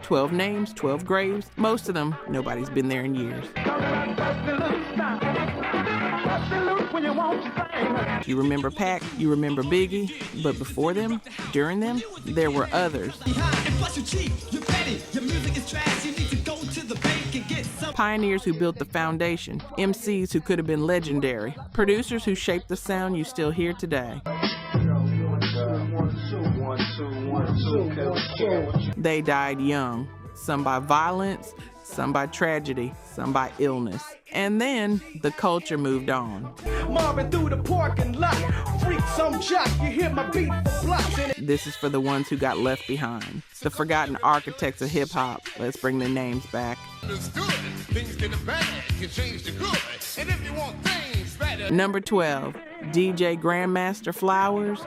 12 names, 12 graves. Most of them, nobody's been there in years. You remember Pac, you remember Biggie, but before them, during them, there were others. Pioneers who built the foundation, MCs who could have been legendary, producers who shaped the sound you still hear today. They died young, some by violence, some by tragedy, some by illness. And then the culture moved on. This is for the ones who got left behind, the forgotten architects of hip-hop. Let's bring their names back. Number 12, DJ Grandmaster Flowers.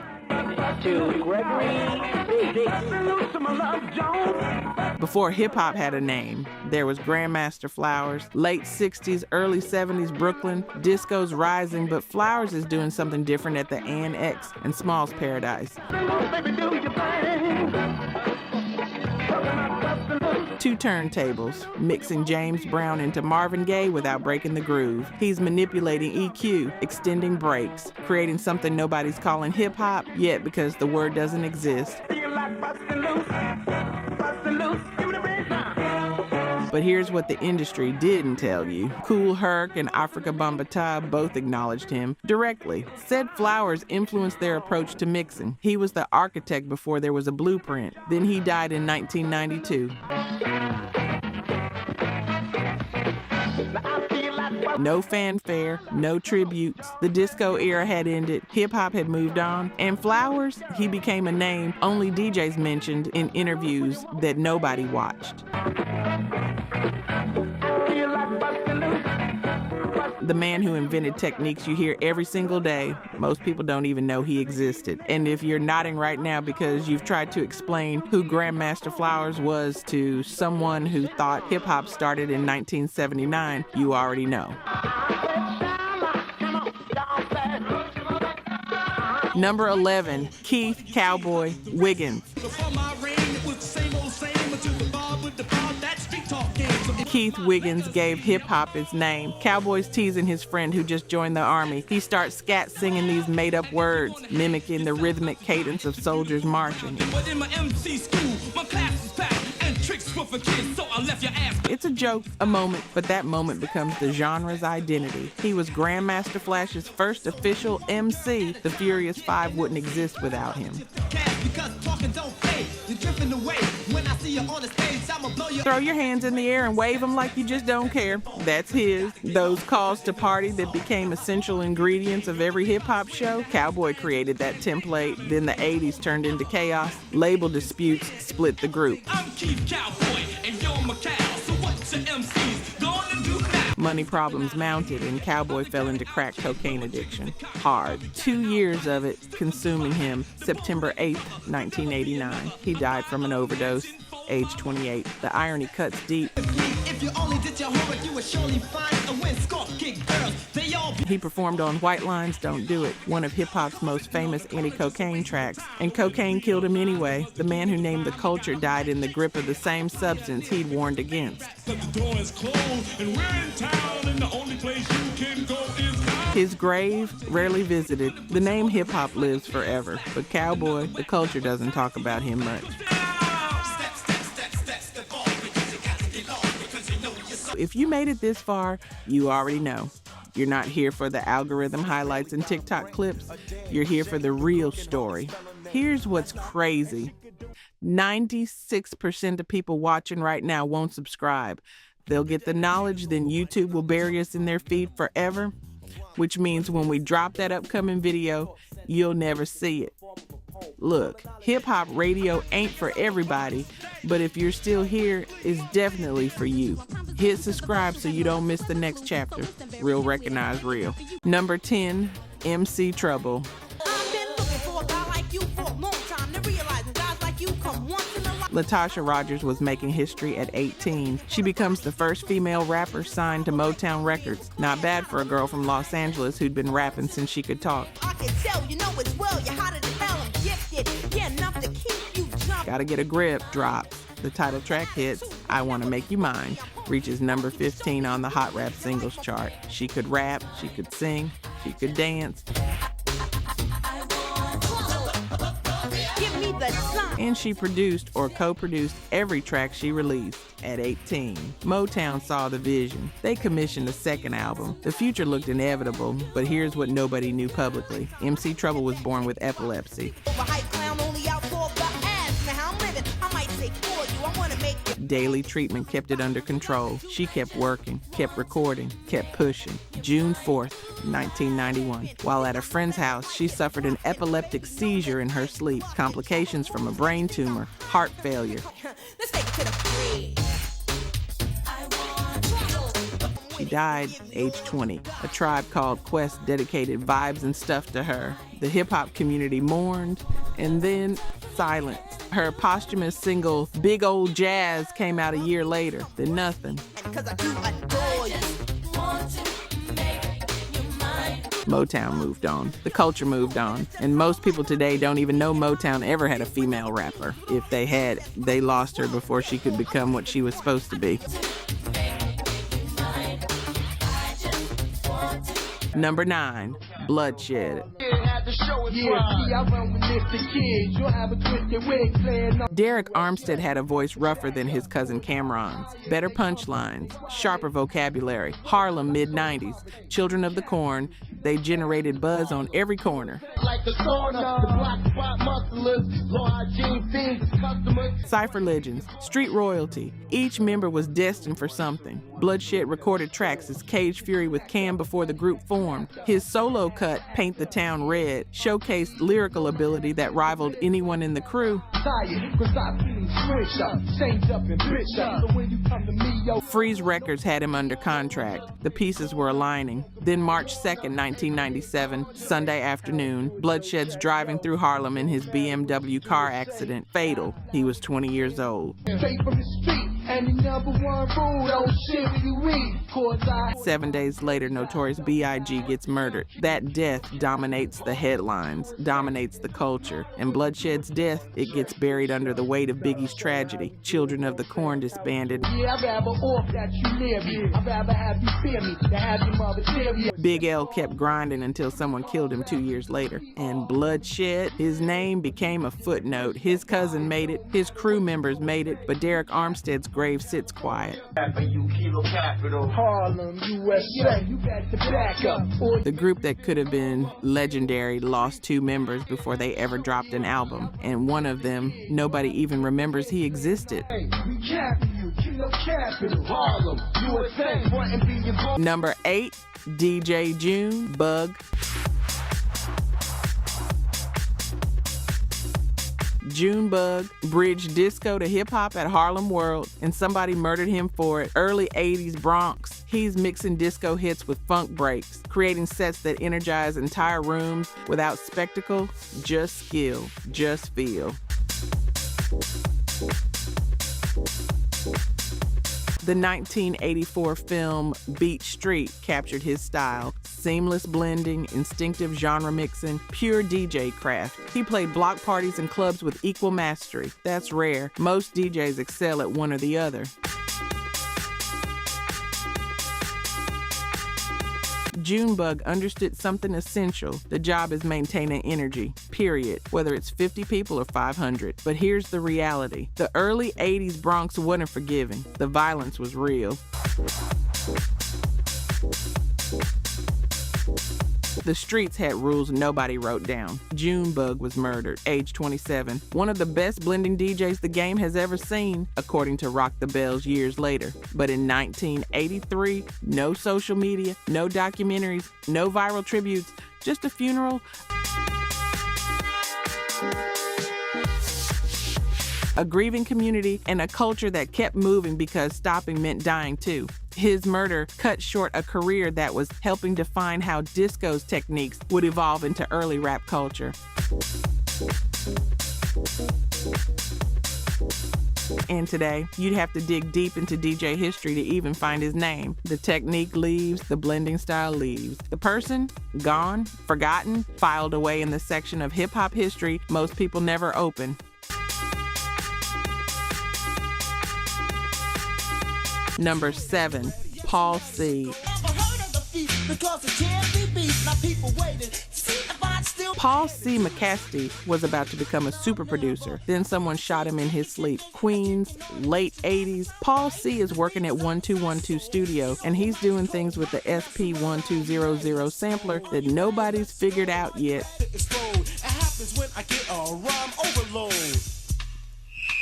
Before hip-hop had a name, there was Grandmaster Flowers. Late 60s, early 70s Brooklyn, disco's rising, but Flowers is doing something different at the N.W.A and Small's Paradise. Two turntables, mixing James Brown into Marvin Gaye without breaking the groove. He's manipulating EQ, extending breaks, creating something nobody's calling hip-hop yet because the word doesn't exist. But here's what the industry didn't tell you. Kool Herc and Afrika Bambaataa both acknowledged him directly. Said Flowers influenced their approach to mixing. He was the architect before there was a blueprint. Then he died in 1992. No fanfare, no tributes. The disco era had ended, hip-hop had moved on, and Flowers, he became a name only DJs mentioned in interviews that nobody watched. The man who invented techniques you hear every single day, most people don't even know he existed. And if you're nodding right now because you've tried to explain who Grandmaster Flowers was to someone who thought hip-hop started in 1979, you already know. Number 11, Keith Cowboy Wiggins. Keith Wiggins gave hip-hop its name. Cowboy's teasing his friend who just joined the army. He starts scat singing these made-up words, mimicking the rhythmic cadence of soldiers marching. It's a joke, a moment, but that moment becomes the genre's identity. He was Grandmaster Flash's first official MC. The Furious Five wouldn't exist without him. Throw your hands in the air and wave them like you just don't care. That's his. Those calls to party that became essential ingredients of every hip-hop show, Cowboy created that template. Then the 80s turned into chaos. Label disputes split the group. I'm Keith Cowboy and you're my cow, so what's your MCs gonna do now? Money problems mounted and Cowboy fell into crack cocaine addiction. Hard. 2 years of it consuming him. September 8th, 1989. He died from an overdose. Age 28. The irony cuts deep. He performed on White Lines Don't Do It, one of hip-hop's most famous anti-cocaine tracks. And cocaine killed him anyway. The man who named the culture died in the grip of the same substance he'd warned against. His grave, rarely visited. The name hip-hop lives forever. But Cowboy, the culture doesn't talk about him much. If you made it this far, you already know. You're not here for the algorithm highlights and TikTok clips. You're here for the real story. Here's what's crazy. 96% of people watching right now won't subscribe. They'll get the knowledge, then YouTube will bury us in their feed forever, which means when we drop that upcoming video, you'll never see it. Look, hip-hop radio ain't for everybody, but if you're still here, it's definitely for you. Hit subscribe so you don't miss the next chapter. Real recognize real. Number 10, MC Trouble. Latasha Rogers was making history at 18. She becomes the first female rapper signed to Motown Records. Not bad for a girl from Los Angeles who'd been rapping since she could talk. Gotta get a grip, drops. The title track hits, I Wanna Make You Mine, reaches number 15 on the Hot Rap Singles chart. She could rap, she could sing, she could dance. And she produced or co-produced every track she released. At 18, Motown saw the vision. They commissioned a second album. The future looked inevitable, but here's what nobody knew publicly. MC Trouble was born with epilepsy. Daily treatment kept it under control. She kept working, kept recording, kept pushing. June 4th, 1991. While at a friend's house, she suffered an epileptic seizure in her sleep, complications from a brain tumor, heart failure. Let's take it to the bridge. She died age 20. A tribe called Quest dedicated Vibes and Stuff to her. The hip-hop community mourned, and then silence. Her posthumous single, Big Old Jazz, came out a year later. Then nothing. Motown moved on. The culture moved on. And most people today don't even know Motown ever had a female rapper. If they had, they lost her before she could become what she was supposed to be. Number 9, Bloodshed. Derek Armstead had a voice rougher than his cousin Cameron's. Better punchlines, sharper vocabulary. Harlem mid-90s. Children of the Corn, they generated buzz on every corner. Cypher legends, street royalty. Each member was destined for something. Bloodshed recorded tracks as Cage Fury with Cam before the group formed. His solo cut, Paint the Town Red, showcased lyrical ability that rivaled anyone in the crew. Freeze Records had him under contract. The pieces were aligning. Then March 2nd, 1997, Sunday afternoon, Bloodshed's driving through Harlem in his BMW car accident. Fatal. He was 20 years old. 7 days later, Notorious B.I.G. gets murdered. That death dominates the headlines, dominates the culture. And Bloodshed's death, it gets buried under the weight of Biggie's tragedy. Children of the Corn disbanded. Big L kept grinding until someone killed him 2 years later. And Bloodshed, his name became a footnote. His cousin made it, his crew members made it, but Derek Armstead's grave sits quiet. The group that could have been legendary lost 2 members before they ever dropped an album, and one of them, nobody even remembers he existed. Number 8, DJ June, Bug. Junebug bridged disco to hip-hop at Harlem World, and somebody murdered him for it. Early 80s Bronx. He's mixing disco hits with funk breaks, creating sets that energize entire rooms without spectacle, just skill, just feel. The 1984 film Beat Street captured his style. Seamless blending, instinctive genre mixing, pure DJ craft. He played block parties and clubs with equal mastery. That's rare. Most DJs excel at one or the other. Junebug understood something essential. The job is maintaining energy, period, whether it's 50 people or 500. But here's the reality. The early 80s Bronx wasn't forgiving. The violence was real. The streets had rules nobody wrote down. Junebug was murdered, age 27. One of the best blending DJs the game has ever seen, according to Rock the Bells years later. But in 1983, no social media, no documentaries, no viral tributes, just a funeral. A grieving community and a culture that kept moving because stopping meant dying too. His murder cut short a career that was helping define how disco's techniques would evolve into early rap culture. And today, you'd have to dig deep into DJ history to even find his name. The technique leaves, the blending style leaves. The person, gone, forgotten, filed away in the section of hip-hop history most people never open. Number 7, Paul C. Paul C. McCasty was about to become a super producer. Then someone shot him in his sleep. Queens, late 80s. Paul C. is working at 1212 Studio, and he's doing things with the SP1200 sampler that nobody's figured out yet.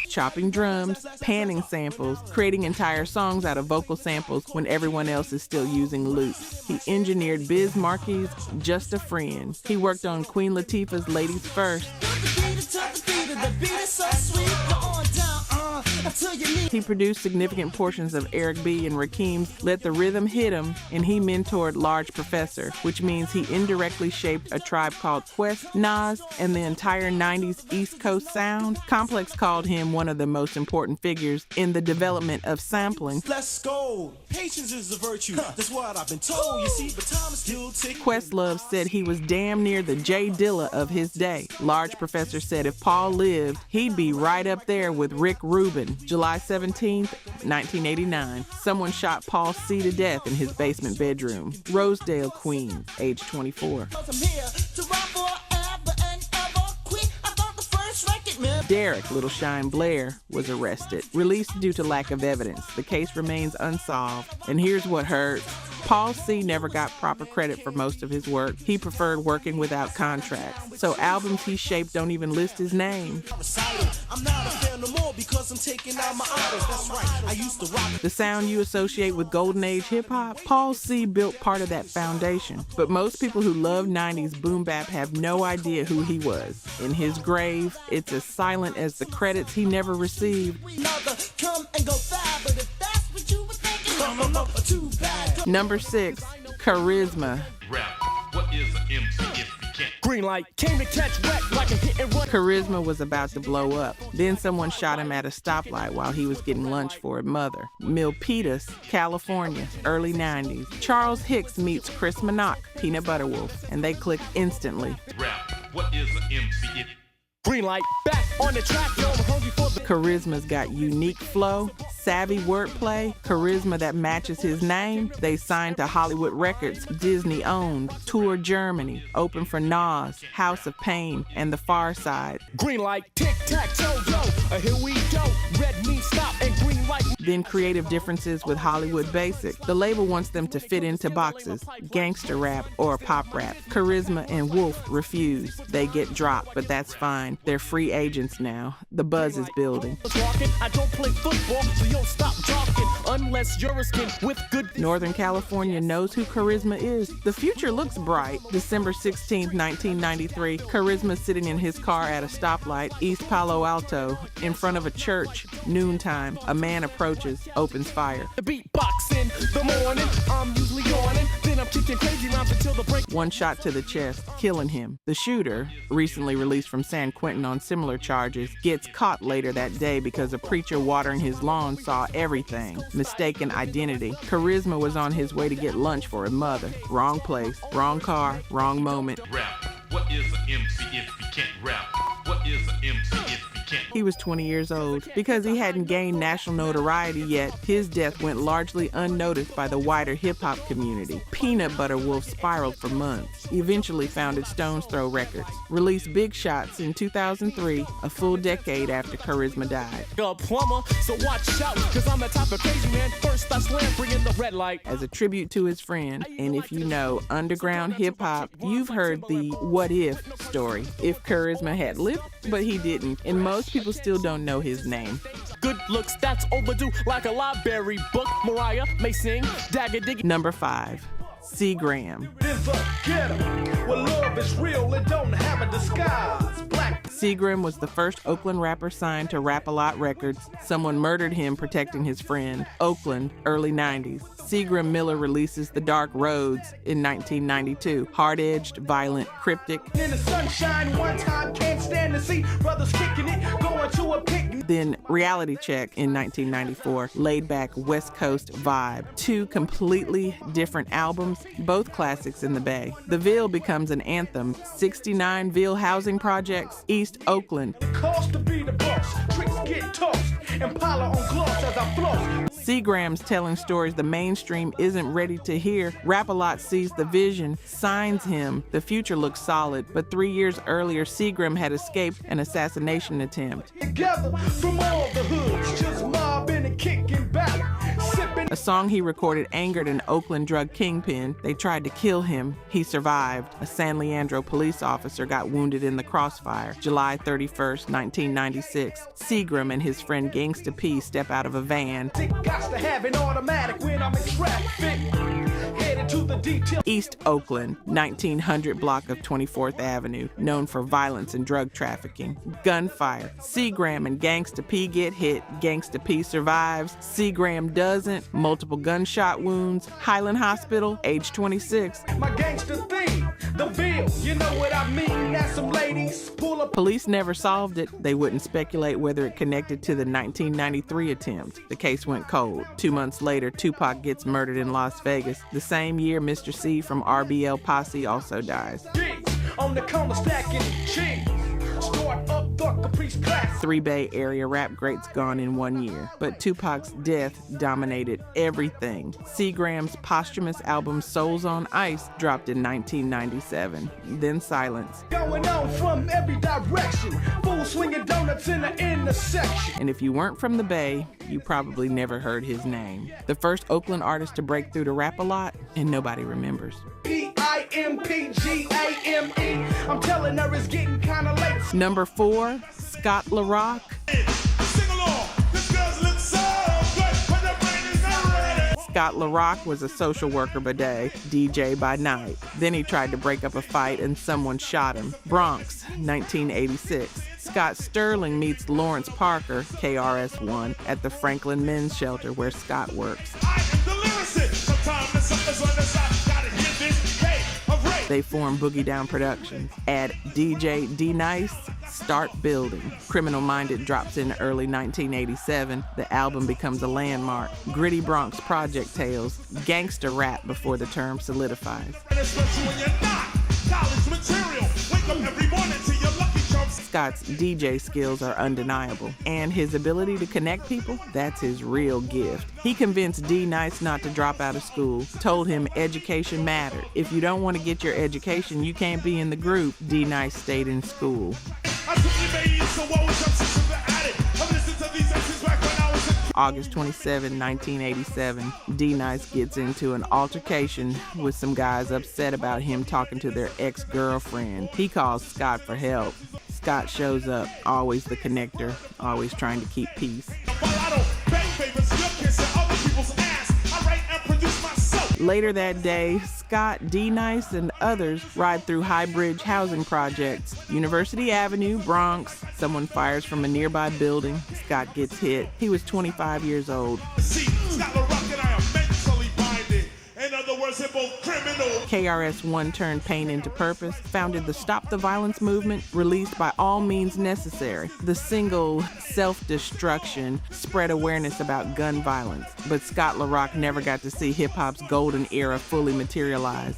Chopping drums, panning samples, creating entire songs out of vocal samples when everyone else is still using loops. He engineered Biz Markie's Just a Friend. He worked on Queen Latifah's Ladies First. He produced significant portions of Eric B. and Rakim's Let the Rhythm Hit 'Em, and he mentored Large Professor, which means he indirectly shaped A Tribe Called Quest, Nas, and the entire 90s East Coast sound. Complex called him one of the most important figures in the development of sampling. Let's go. Patience is a virtue. That's what I've been told. You see, but time is still ticking. Questlove said he was damn near the J Dilla of his day. Large Professor said if Paul lived, he'd be right up there with Rick Rubin. July 17th, 1989. Someone shot Paul C. to death in his basement bedroom. Rosedale, Queens, age 24. Derek Little Shine Blair was arrested, released due to lack of evidence. The case remains unsolved. And here's what hurts. Paul C. never got proper credit for most of his work. He preferred working without contracts. So albums he shaped don't even list his name. I'm not a fan no more because I'm taking out my idols. That's right. I used to rock. The sound you associate with Golden Age hip-hop, Paul C. built part of that foundation. But most people who love 90s boom bap have no idea who he was. In his grave, it's as silent as the credits he never received. Number 6, Charizma. Rap. What is an MC if you can't? Green light came to catch wreck like a hit and run. Charizma was about to blow up. Then someone shot him at a stoplight while he was getting lunch for his mother. Milpitas, California, early 90s. Charles Hicks meets Chris Minaj, Peanut Butter Wolf, and they click instantly. Rap. What is an MC if Green light back on the track, yo, I'm hungry for the Charizma's got unique flow, savvy wordplay, charisma that matches his name. They signed to Hollywood Records, Disney owned, Tour Germany, open for Nas, House of Pain, and The Far Side. green light, tic tac toe, yo, here we go. Red means stop and green light. Then creative differences with Hollywood Basic. The label wants them to fit into boxes, gangster rap or pop rap. Charizma and Wolf refuse. They get dropped, but that's fine. They're free agents now. The buzz is building. I don't play football, so you don't stop talking unless you're a skin with good. Northern California knows who Charizma is. The future looks bright. December 16th, 1993, Charizma sitting in his car at a stoplight, East Palo Alto, in front of a church, noontime. A man approaches, opens fire. The beatbox in the morning, I'm usually yawning, then I'm kicking crazy rounds until the break. One shot to the chest, killing him. The shooter, recently released from San Quentin on similar charges, gets caught later that day because a preacher watering his lawn saw everything. Mistaken identity. Charizma was on his way to get lunch for his mother. Wrong place, wrong car, wrong moment. rap? What is an MC if you can't rap? What is an MC if you can't? He was 20 years old. Because he hadn't gained national notoriety yet, his death went largely unnoticed by the wider hip-hop community. Peanut Butter Wolf spiraled for months. He eventually founded Stone's Throw Records. Released Big Shots in 2003, a full decade after Charizma died. A plumber, so watch out, cause I'm the type of crazy man. First I slam, bring in the red light. As a tribute to his friend, and if you know underground hip-hop, you've heard the what if story. If Charizma had lived, but he didn't, and most people still don't know his name. Good looks, that's overdue, like a library book. Mariah may sing, dagger diggy. Number 5, Seagram. Well, love is real, it don't have a disguise. Black. Seagram was the first Oakland rapper signed to Rap-A-Lot Records. Someone murdered him protecting his friend. Oakland, early 90s. Seagram Miller releases The Dark Roads in 1992. Hard-edged, violent, cryptic. In the sunshine, one time can't stand to see brothers kicking it, going to a picnic. Then Reality Check in 1994. Laid-back West Coast vibe. Two completely different albums, both classics in the Bay. The Ville becomes an anthem. 69 Ville housing projects, East Oakland. Cost to be the boss, tricks get tossed, Impala on gloss as I floss. Seagram's telling stories the mainstream isn't ready to hear. Rap-A-Lot sees the vision, signs him. The future looks solid, but 3 years earlier, Seagram had escaped an assassination attempt. Together from all the hoods, just mobbing and kicking back, sipping. A song he recorded angered an Oakland drug kingpin. They tried to kill him. He survived. A San Leandro police officer got wounded in the crossfire. July 31st, 1996. Seagram and his friend Gangsta P step out of a van. Got to have an automatic when I'm in traffic. Headed to the detail. East Oakland, 1900 block of 24th Avenue, known for violence and drug trafficking. Gunfire. Seagram and Gangsta P get hit. Gangsta P survives. Seagram doesn't. Multiple gunshot wounds. Highland Hospital, age 26. My gangster theme, the bill, you know what I mean? That's some ladies pull up. Police never solved it. They wouldn't speculate whether it connected to the 1993 attempt. The case went cold. 2 months later, Tupac gets murdered in Las Vegas. The same year, Mr. C from RBL Posse also dies. On the corner stacking cheese. Start up the Caprice class. 3 Bay Area rap greats gone in 1 year, but Tupac's death dominated everything. Seagram's posthumous album Souls on Ice dropped in 1997. Then silence. Going on from every direction. Full swinging donuts in the intersection. And if you weren't from the Bay, you probably never heard his name. The first Oakland artist to break through to Rap-A-Lot, and nobody remembers. P-I-M-P-G-A-M-E. I'm telling her it's getting kinda late. Number 4, Scott LaRock. Sing along. This girls look so good when the brain is not ready. Scott LaRock was a social worker by day, DJ by night. Then he tried to break up a fight and someone shot him. Bronx, 1986. Scott Sterling meets Lawrence Parker, KRS-One, at the Franklin Men's Shelter where Scott works. I am the lyricist. Sometimes the suckers on the side gotta hear this. Hey, of rape. They form Boogie Down Productions. Add DJ D-Nice, start building. Criminal Minded drops in early 1987. The album becomes a landmark. Gritty Bronx Project Tales, gangster rap before the term solidifies. And especially when you're not college material. Wake up every morning to your lucky charms. Scott's DJ skills are undeniable, and his ability to connect people, that's his real gift. He convinced D-Nice not to drop out of school, told him education mattered. If you don't want to get your education, you can't be in the group. D-Nice stayed in school. I took your baby, so always up to the attic. I've listened to these exes back when I was a August 27, 1987, D-Nice gets into an altercation with some guys upset about him talking to their ex-girlfriend. He calls Scott for help. Scott shows up, always the connector, always trying to keep peace. Later that day, Scott, D-Nice, and others ride through High Bridge housing projects. University Avenue, Bronx. Someone fires from a nearby building. Scott gets hit. He was 25 years old. KRS-One turned pain into purpose, founded the Stop the Violence movement, released By All Means Necessary. The single Self-Destruction spread awareness about gun violence, but Scott LaRock never got to see hip-hop's golden era fully materialize.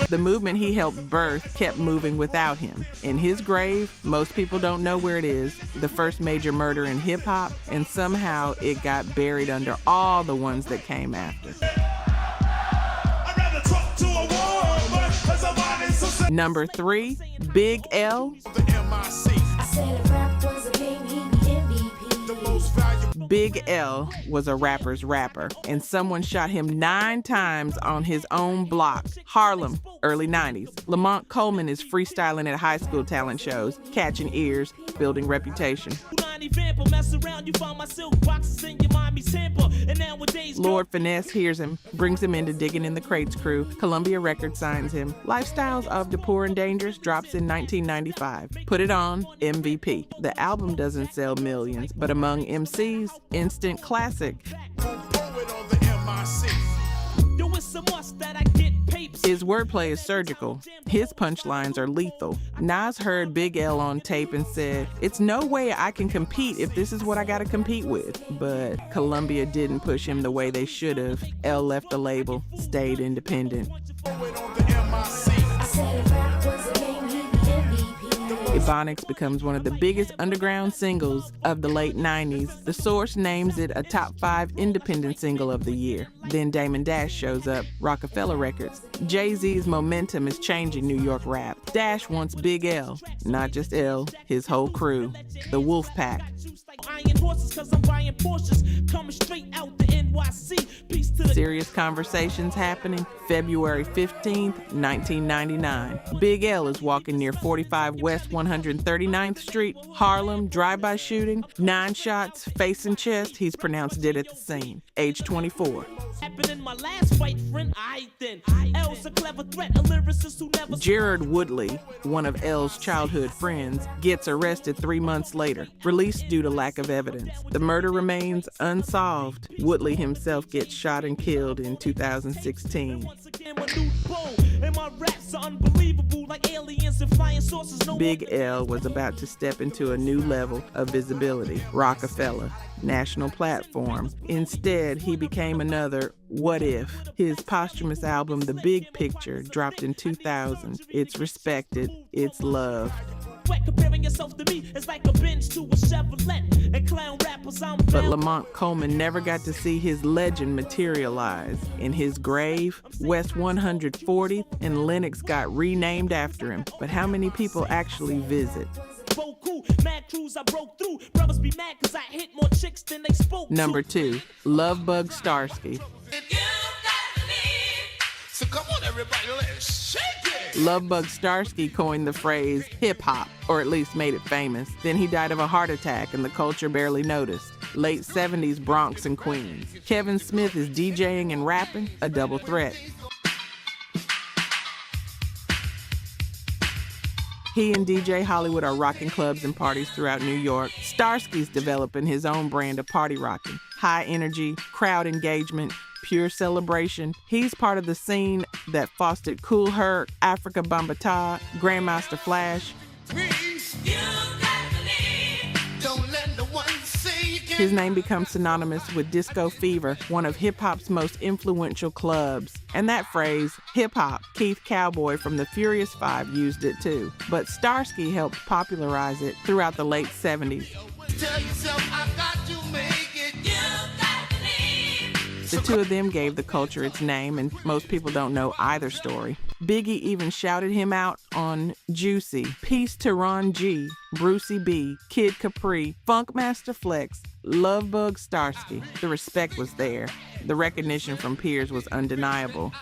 The movement he helped birth kept moving without him. In his grave, most people don't know where it is, the first major murder in hip-hop, and somehow it got buried under all the ones that came after. Number 3, Big L. Big L was a rapper's rapper, and someone shot him 9 times on his own block. Harlem, early 90s. Lamont Coleman is freestyling at high school talent shows, catching ears, building reputation. Lord Finesse hears him, brings him into Digging in the Crates crew. Columbia Records signs him. Lifestyles of the Poor and Dangerous drops in 1995. Put It On, MVP. The album doesn't sell millions, but among MCs, instant classic. His wordplay is surgical. His punchlines are lethal. Nas heard Big L on tape and said, "It's no way I can compete if this is what I gotta compete with." But Columbia didn't push him the way they should have. L left the label, stayed independent. Ebonics becomes one of the biggest underground singles of the late 90s. The Source names it a top 5 independent single of the year. Then Damon Dash shows up, Rockefeller Records. Jay-Z's momentum is changing New York rap. Dash wants Big L, not just L, his whole crew, the Wolf Pack. Iron horses, cause I'm buying Porsches, coming straight out the N.W.A. Peace to the Serious Conversations happening February 15th, 1999. Big L is walking near 45 West 139th Street, Harlem, drive-by shooting, 9 shots, face and chest. He's pronounced dead at the scene, age 24. happened in my last fight, friend. I then L's a clever threat, a lyricist who never. Jared Woodley, one of L's childhood friends, gets arrested 3 months later, released due to lack of evidence. The murder remains unsolved. Woodley himself gets shot and killed in 2016. Big L was about to step into a new level of visibility, Rockefeller, national platform. Instead, he became another What If. His posthumous album, The Big Picture, dropped in 2000. It's respected, it's loved. Comparing yourself to me is like a bench to a Chevrolet, and clown rappers I'm But Lamont Coleman never got to see his legend materialize. In his grave, West 140th and Lenox got renamed after him. But how many people actually visit? Number 2, Love Bug Starski. So come on, everybody, let's shake it. Love Bug Starski coined the phrase hip-hop, or at least made it famous. Then he died of a heart attack and the culture barely noticed. Late 70s Bronx and Queens. Kevin Smith is DJing and rapping, a double threat. He and DJ Hollywood are rocking clubs and parties throughout New York. Starski's developing his own brand of party rocking. High energy, crowd engagement, pure celebration. He's part of the scene that fostered Kool Herc, Africa Bambaataa, Grandmaster Flash. His name becomes synonymous with Disco Fever, one of hip-hop's most influential clubs. And that phrase, hip-hop, Keith Cowboy from the Furious Five used it too. But Starski helped popularize it throughout the late 70s. The two of them gave the culture its name, and most people don't know either story. Biggie even shouted him out on Juicy. Peace to Ron G, Brucey B, Kid Capri, Funkmaster Flex, Love Bug Starski. The respect was there. The recognition from peers was undeniable.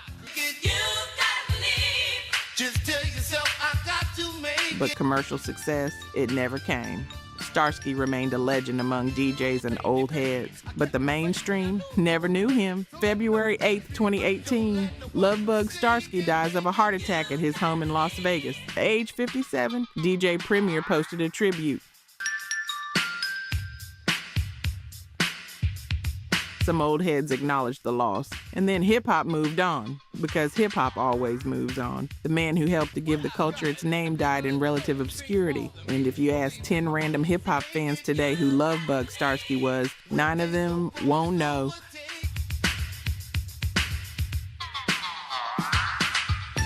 But commercial success, it never came. Starski remained a legend among DJs and old heads, but the mainstream never knew him. February 8th, 2018, Love Bug Starski dies of a heart attack at his home in Las Vegas. At age 57, DJ Premier posted a tribute. Some old heads acknowledged the loss, and then hip-hop moved on, because hip-hop always moves on. The man who helped to give the culture its name died in relative obscurity, and if you ask 10 random hip-hop fans today who Love Bug Starski was, 9 of them won't know.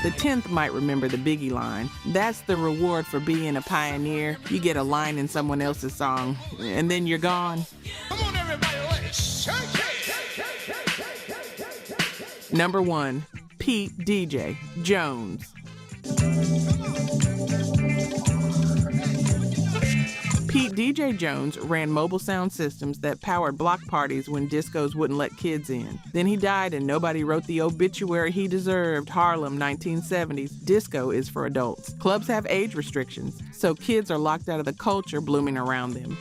The 10th might remember the Biggie line. That's the reward for being a pioneer. You get a line in someone else's song, and then you're gone. Come on, everybody, let's shake it. Number 1, Pete DJ Jones. Pete DJ Jones ran mobile sound systems that powered block parties when discos wouldn't let kids in. Then he died and nobody wrote the obituary he deserved. Harlem, 1970s. Disco is for adults. Clubs have age restrictions, so kids are locked out of the culture blooming around them.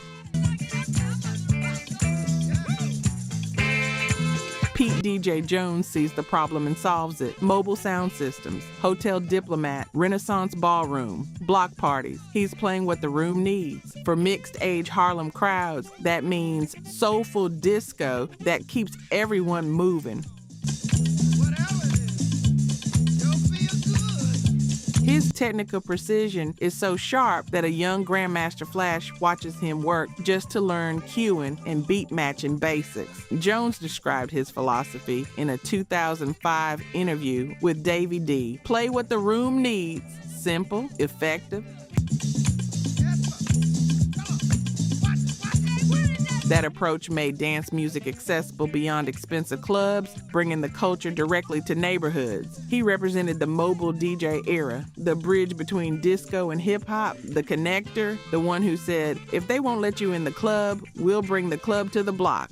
Pete DJ Jones sees the problem and solves it. Mobile sound systems, Hotel Diplomat, Renaissance Ballroom, block parties. He's playing what the room needs. For mixed-age Harlem crowds, that means soulful disco that keeps everyone moving. His technical precision is so sharp that a young Grandmaster Flash watches him work just to learn cueing and beat matching basics. Jones described his philosophy in a 2005 interview with Davey D. Play what the room needs. Simple, effective. That approach made dance music accessible beyond expensive clubs, bringing the culture directly to neighborhoods. He represented the mobile DJ era, the bridge between disco and hip-hop, the connector, the one who said, if they won't let you in the club, we'll bring the club to the block.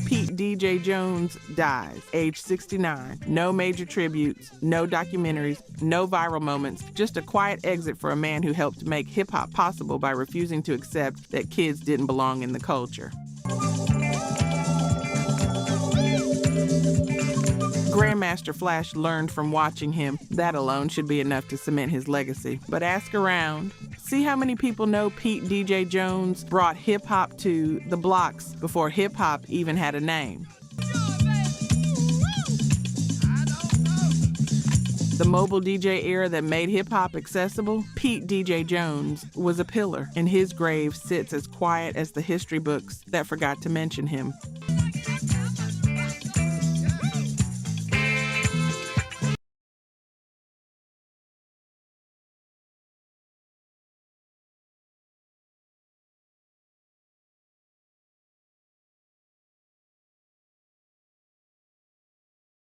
Pete DJ Jones dies, age 69. No major tributes, no documentaries, no viral moments, just a quiet exit for a man who helped make hip-hop possible by refusing to accept that kids didn't belong in the culture. Grandmaster Flash learned from watching him. That alone should be enough to cement his legacy. But ask around. See how many people know Pete DJ Jones brought hip-hop to the blocks before hip-hop even had a name. The mobile DJ era that made hip-hop accessible, Pete DJ Jones was a pillar, and his grave sits as quiet as the history books that forgot to mention him.